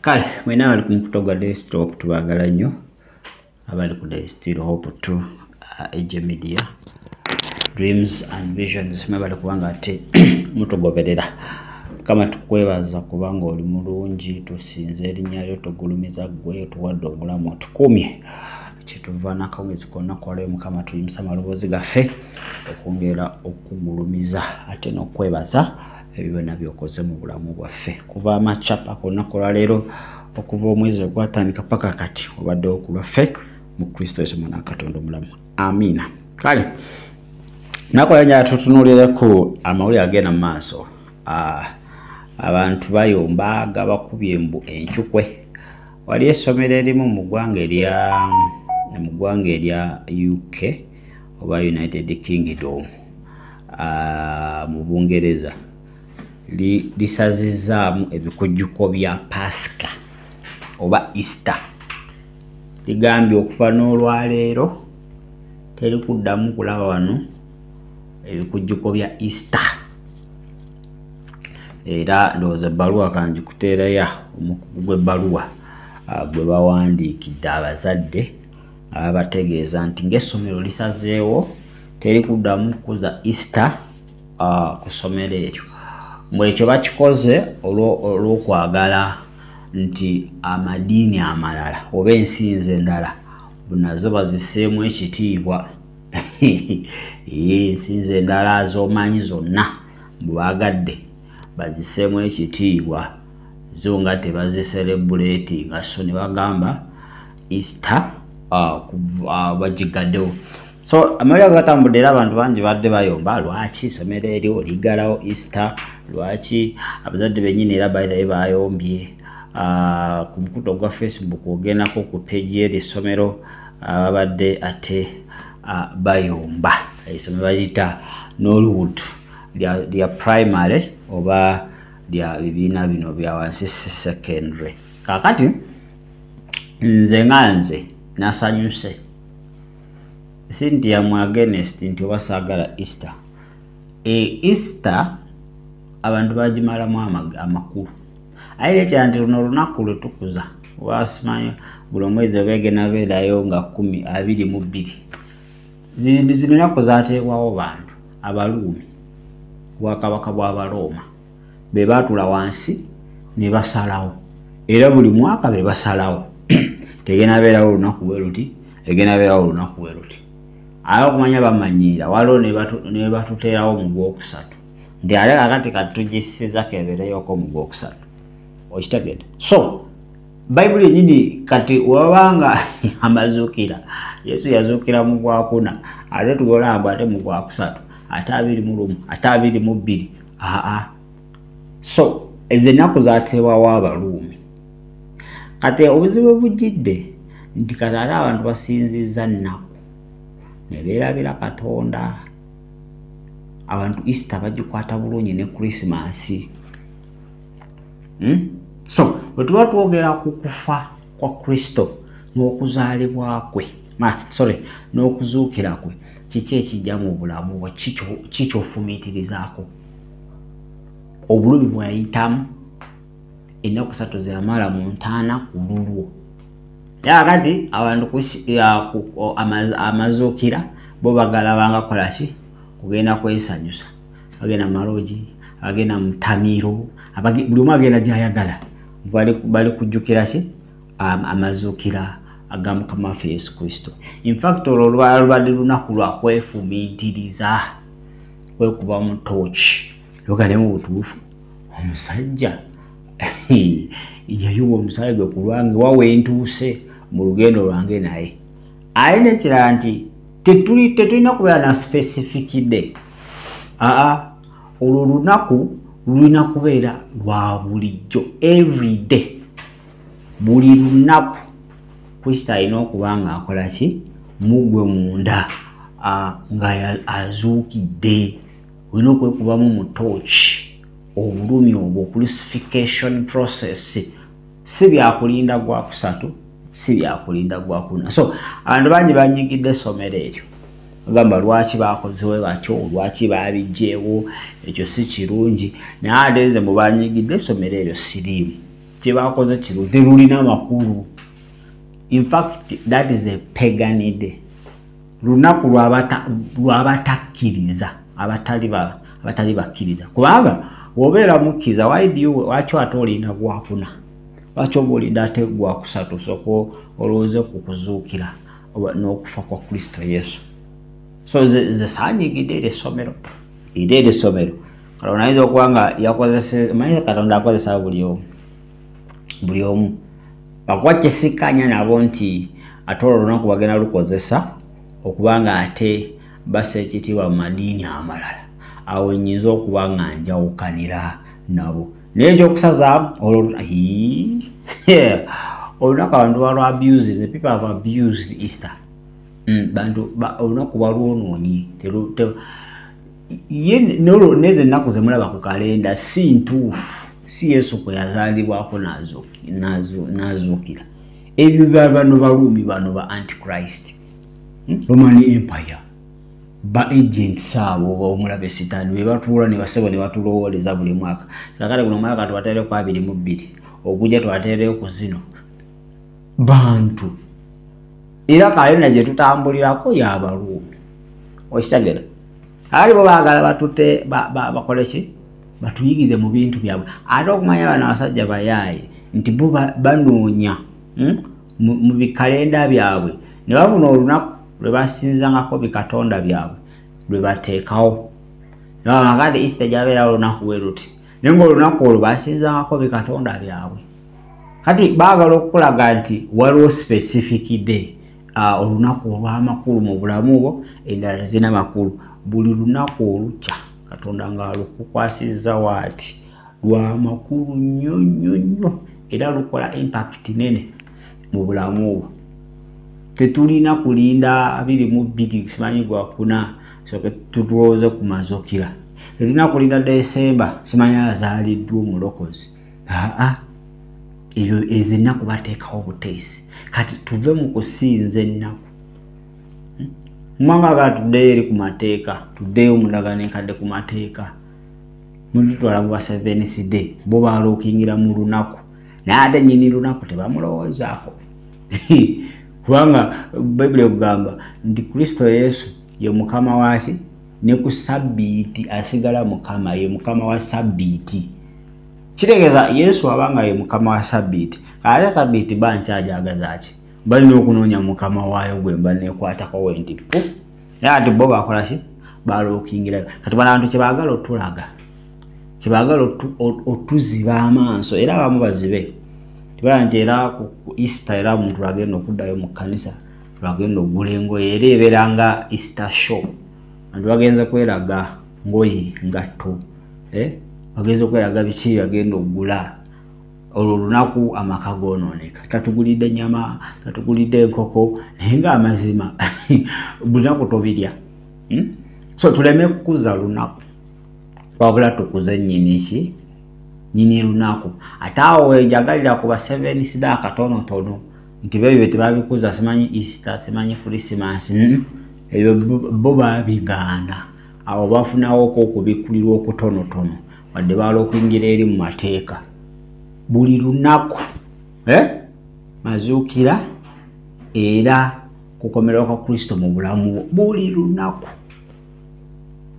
Kale mwena bali kumputoga desktop tubagala nnyo abali ku Still Hope to Age Media Dreams and Visions mwebale kubanga ate mutogoberera kama tukwebaza kubanga oli mulungi tusinze erinnya lyo tugulumiza gwe tuwadde obulamu tukumye kituva nakawezi konna kwale mukama tuyimisa maloboozi gaffe okwongera okugulumiza ate n'okwebaza ebyonna byokoze mu bulamu bwaffe kuva amacapa konna kola leero okuva omwezi ogwatandika paka kati obadde okulwaffe mu Kristo Yesu mwana Katonda omulamu amina. Kale nakola tutunuulire ku amawulire agenda mu maaso abantu bayomba gabakubye embu enchukwe wali essomero erimu mu ggwanga erya UK oba United Kingdom mu Bungereza lisazizaamu ebikujjuko bya Pasika oba Easter ligambye okuva n'olwaleero teri kuddamu kulaba wano ebikujjuko bya Easter era ndowooza ebbaluwa kanjikuteerayo omukugu gw'ebbaluwa gwe bawandiikidde abazadde abategeeza nti ng'essomero lisazeewo teri kuddamu kuza Easter ku ssomero eryo mwekyo bakikoze olw'okwagala nti amadiini amalala oba ensinzi endala nazo bazisseemu ekitiibwa ensinzi endala z'omanyi zonna bwagadde bazisseemu ekitiibwa zo nga tebaziserebuleetinga so ne bagamba Easter bagigaddewo. So amawulire agatambudde era abantu bangi badde bayomba lwaki essomero eryo ligalawo Easter lwaki abazadde bennyini era bayirayo bayombye ku mukuto gwa Facebook ogendako ku page y'essomero ababadde ate bayomba essomero bayita Norwood lya primary oba lya bibiina bino bya wansi secondary. Kakati nze nasanyuse Cynthia against nti oba saagala Easter. Easter abantu bagimalamu amakulu aye ekya nti luno olunaku lwe tukuza wasimanyi buli omwezi obegena beerayo nga 22 zino nnaku zaateebwawo bantu Abaruumi Bwakabaka bw'Abaroma be baatula wansi ne basalawo era buli mwaka be basalawo tegena beerawo olunaku bwe luti egena beerawo olunaku bwe luti ayo okumanya bamanyiira waliwo ne batuteerawo mu Gwokusatu nti ate kakati katugisiza kebeereyoko mu Gwokusatu okitegedde. So Bayibuli yennyini kati wabanga amazuukira Yesu yazuukira mu Gwakuna ate tugolamba ate mu Gwakusatu ate 21 ate 22 so ezo ennaku zaateebwawo Abaruumi kati obuzibu bujjidde nti kati ate abantu basinzizza nnaku ne beerabira Katonda abantu Easter bagikwata bulungi ne Christmas. So bwe tuba twogera ku kufa kwa Kristo n'okuzaalibwa kwe n'okuzuukira kwe kiki ekijja mu bulamu bwe kikyofumiitirizaako obulumi bwayitamu ennaku 3 zeyamala mu ntaana ku lulwo kati abantu amazuukira bo bagalabanga kolaki kugenda kwesanyusa bagenda maloji bagenda mutamiro buli omu agenda gyayagala bali kujjukira ki amazuukira aga Mukama waffe Yesu Kristo. In fact olwo lwabadde lunaku lwa kwefumiitiriza kwekuba mu tooki yogalemu butuufu omusajja yayiwa omusaayi gwe ku lwange wawe ntuuse mu lugendo lwange naye aye nekirala nti tetulina kubeera na specific day olwo lunaku lulina kubeera lwa bulijjo every day buli lunaku Kristo alina okuba nga akola ki mugwe munda nga azuukidde olina okwekubamu mu tooki obulumi obwo crucifixion process si byakulinda Gwakusatu si byakulinda Gwakuna. So abantu bangi banyigidde essomero eryo bagamba lwaki bakozewe batyo lwaki babijjeewo ekyo si kirungi naye ate nze mu banyigidde essomero eryo siriimu kye bakoze kiro terulina makulu. In fact, that is a pagan day. Lunaku lw'abatakkiriza, abatali bakkiriza. Kubanga wobeera mukkiriza, lwaki ate olina gwakuna? Lwaki oba olinda ate gwakusatu soko olowooze ku kuzuukira n'okufa kwa Kristo Yesu? So ze saanyigidde eryo essomero. Katonda ayinza okuba nga yakozesa, manyi Katonda akozesa buli omu. Lwakuba kyesikanya nabo nti ate olwo olunaku bagenda lukozesa okubanga ate bassa ekitiibwa mu madiini amalala. Awo nnyinza okuba nga njawukanira nabo. Naye ekyokusazaamu olunaku abantu balwa abused, the people have abused Easter. Olunaku balwonoonye. Neze ennaku ze mulaba ku kalenda si ntuufu. Si Yesu kwe yazaalibwako n'azuukira. Ebyo bano Baruumi bano ba Antichrist, Roman Empire, ba agents abo omulabe Sitaani be batuula ne basebo ne batulowooleza buli mwaka. Kakale guno mwaka tubateereko 22 ogujja tubateereyo ku zino bantu. Era kalenda gye tutambulirako y'Abaruumi. Okitegera? Ali bo baagala batute bakole ki? Batuyigize mu bintu byabwe. Ate okumanya bano abasajja bayaaye nti bo banoonya mu bikalenda byabwe ne bafuna olunaku lwe basinzangako bikatonda byabwe lwe bateekawo. Namakati Easter gyabeerawo olunaku bwe luti. Naye ng'olunaku olwo basinzangako bikatonda byabwe. Kati baagala okulaga nti waliwo specific day, olunaku olw'amakulu mu bulamu bwo, endala tezirina makulu. Buli lunaku olukya Katonda ng'alukukwasizza waati lwa makulu nnyo era lukola impact nene mu bulamu bwo. Tetulina kulinda 22 simanyi gwakuna soke tutulowooze ku Mazukira. Tetulina kulinda December simanyi azaaliddwa omulokozi. Ebyo ezinnaku bateekawo buteesi. Kati tuve mu kusinza ennaku. Mwanga ga tuddeyo eri ku mateeka, tuddeyo omulagane kadde ku mateeka. Mututwala mu 7th day, bo baalookingira mu lunaku. Naye ate nnyini lunaku tebamulowoozaako. Kubanga Bayibuli egamba nti Kristo Yesu ye mukama waki, ne ku Sabbiiti asigala mukama, ye mukama wa Sabbiiti. Kitegeeza Yesu abanga ye mukama wa Sabbiiti, ate Sabbiiti bankyajagazaaki. Balina okunoonya mukama waayo gwe mba neekwatako wenti pu. Naye ati bo bakola ki? Baalookingira. Kati bano abantu kye baagala otulaga, kye baagala otuziba amaaso, era abamu bazibe. Tibala nti era ku Easter era omuntu agenda okuddayo mu kkanisa, agenda okugula engoye, era ebeera nga Easter show. Abantu bagenze kweraga ngoye ngatto, bagenze kweraga biki bagenda okugula. Olwo olunaku amaka goonooneka. Tatugulidde nnyama, tatugulidde enkoko, naye ng'amazima lunaku tobirya. So tuleme kukuza lunaku, wabula tukuze nnyini ki? Nnyini lunaku. Ate awo wenjagalira ku ba 7th day akatonotono nti bebyo tebabikuza, simanyi Easter, simanyi Christmas. Ebyo bo babigaana. Awo bafunawoko okubikulirwa okutonotono wadde baalookingira eri mu mateeka. Buli lunaku Mazukira era kukomerwa kwa Kristo mu bulamu buli lunaku.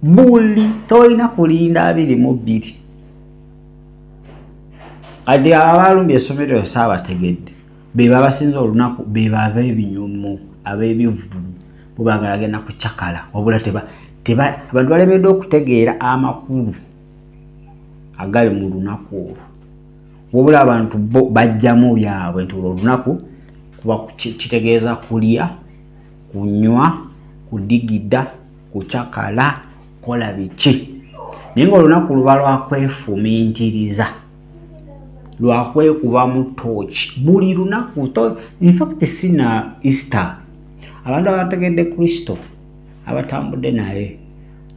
Buli tolina kulinda 22. Kati abalumbye essomero saabategedde be babasinza olunaku be baba ebinyumu ab'ebivu bo baagala genda kucakala wabula abantu balemeddwe okutegeera amakulu agali mu lunaku olwo. Wabula abantu bo bajjamu byabwe nti olunaku kuba kitegeeza kulya, kunywa, kudigida, kucakala, kola biki. Naye ng'olunaku luba lwakwefumiitiriza, lwakwekuba mu tooki buli lunaku. In fact sina Easter, abantu abategedde Kristo abatambudde naye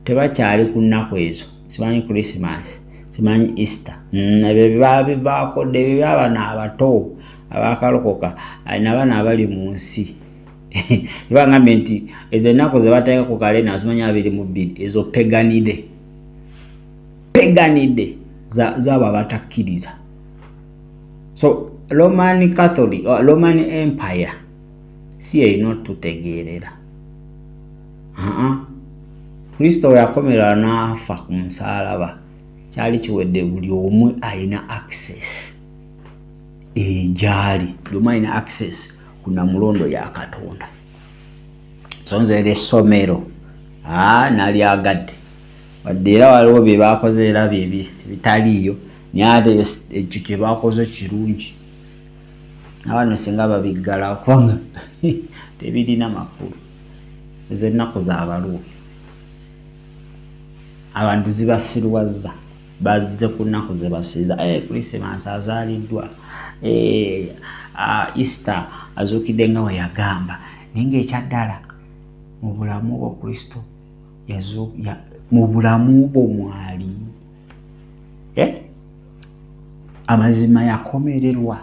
tebakyali ku nnaku ezo. Simanyi Christmas, simanyi Easter. Ebyo babivaako dde, ebyo by'abaana abato abakalokoka n'abaana abali mu nsi. Bangambye nti ezo ennaku ze bateeka ku kalenda zimanyi 22 ezo peganide z'abo abatakkiriza. So Roman Catholic or Roman Empire si erina otutegeerera. Kristo yakomera n'afa ku musalaba kyali kiwedde buli omu alina access gyali, buli omu alina access ku Namulondo ya Katonda. So nze era essomero nalyagadde wadde era waliwo bye bakoze era bitaliiyo naye ate ekyo kye bakoze kirungi. Abantu singa babiggala kubanga tebirina makulu. Ezo ennaku z'abaluwa abantu zibasirwazza bazze ku nnaku ze basiiza Christmas azaaliddwa Easter azuukidde nga we yagamba naye ng'ekyaddala mu bulamu bwa Kristo mu bulamu bwo mwali amazima yakomererwa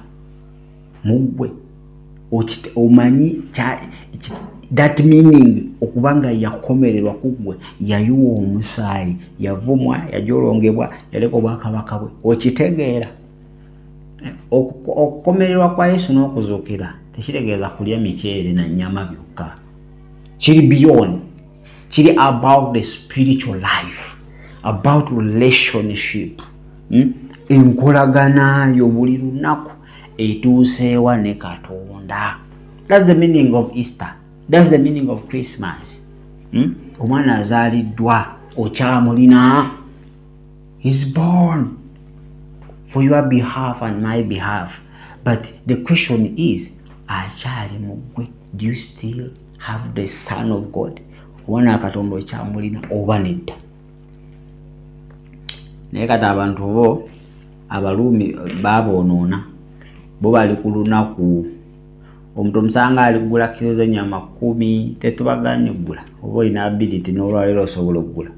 mugwe omanyi that meaning okubanga yakomererwa kugwe yayiwa omusaayi yavumwa yajolongebwa yaleka obwakabaka bwe okitegeera. Okukomererwa kwa Yesu n'okuzuukira tekitegeeza kulya miceere na nnyama byokka, kiri beyond, kiri about the spiritual life, about relationship. Enkolagana yo buli lunaku etuuseewa ne Katonda. That's the meaning of Easter. That's the meaning of Christmas. Omwana azaaliddwa okyamulina. He's born for your behalf and my behalf. But the question is, akyali mugwe, do you still have the Son of God? Omwana Katonda okyamulina oba nedda? Naye kati abantu bo Abaruumi baboonoona bo bali ku lunaku omuntu omusanga aligula kilo z'ennyama 10 tetubaganye gula oba olina ability n'olwaleero osobola okugula.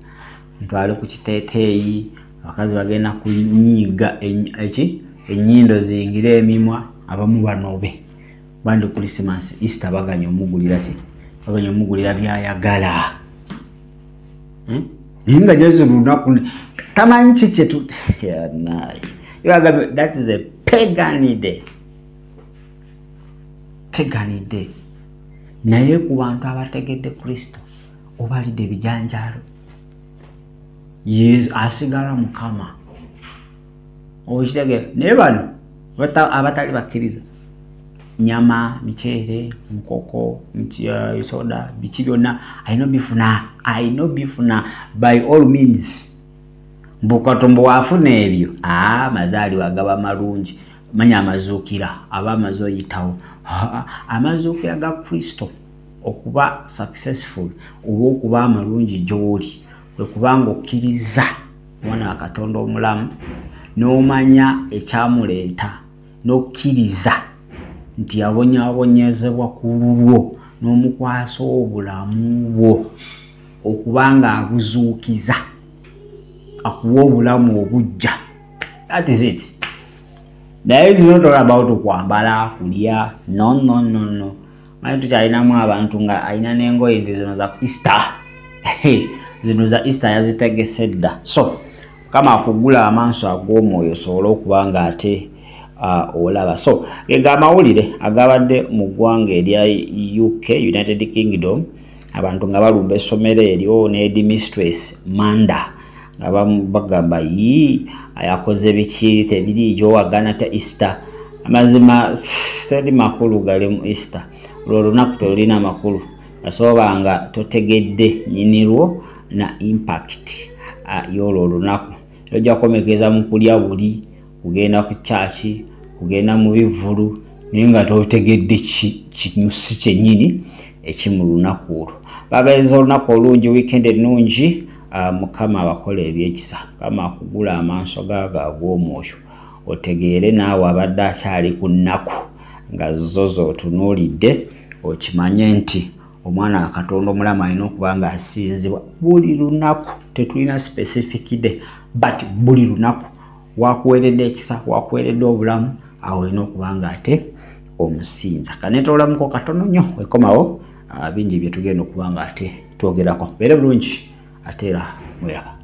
Omuntu ali ku kiteeteeyi abakazi bagenda kunyiiga ennyindo ziyingire emimwa abamu banobe bandi Christmas Easter baganye omugulira ki baganye omugulira byayagala. Nga Yesu lunaku tamanyi kiki tu that is a pagan day. Pagan day. Naye ku bantu abategedde Kristo obalidde ebijanjaalo asigala Mukama okitegeera. Naye bano abatali bakkiriza nyama, miceere, nkoko, soda, biki byonna ayina bifuna by all means. Mbukatombo wafuna ebyo mazaalibwa gaba malungi manya amazuukira aba amazoyitawo amazuukira ga Kristo okuba successful oba okuba amalungi gy'oli kwe kubanga okkiriza omwana wa Katonda omulamu n'omanya ekyamuleeta n'okkiriza nti yabonyaabonyezebwa ku lulwo n'omukwasa obulamu bwo okubanga abuzuukiza akuwa obulamu obujja. That is it. There is not all about kwambala kulya. No. Manyi tukyalinamu abantu nga alina n'engoye nti zino za Easter. Zino za Easter yazitegese dda. So kama akugula amaaso ag'omwoyo osobola okuba nga ate olaba. So gega amawulire agabadde mu ggwanga erya UK, United Kingdom, abantu nga balumba essomero eryo ne Mistress Manda abamu bagamba ayakoze biki tebiriyo agana ta Easter. Amazima teri makulu gali mu Easter. Olwo lunaku tolina makulu asobanga totegedde nyinirwo na impact y'olwo olunaku. Ojja komekeza mu kulya buli kugenda ku church kugenda mu bivulu naye nga totegedde kinyusi kyennyini ekimu lunaku olwo. Bagaliza olunaku olungi, weekend ennungi. Mukama abakola ebyekisa. Kama akugula amaaso gaago ag'omwoyo otegeere naawe abadde akyali ku nnaku nga zo z'otunuulidde okimanye nti omwana wa Katonda omulamu alina okuba nga asinzibwa buli lunaku. Tetulina specific day but buli lunaku wakuweeredde ekisa, wakuweeredde obulamu, awo olina okuba nga ate omusinza. Kaneeta olamuko katono nnyo wekomawo bingi bye tugenda okuba nga ate twogerako. Beere bulungi ate era mweraba.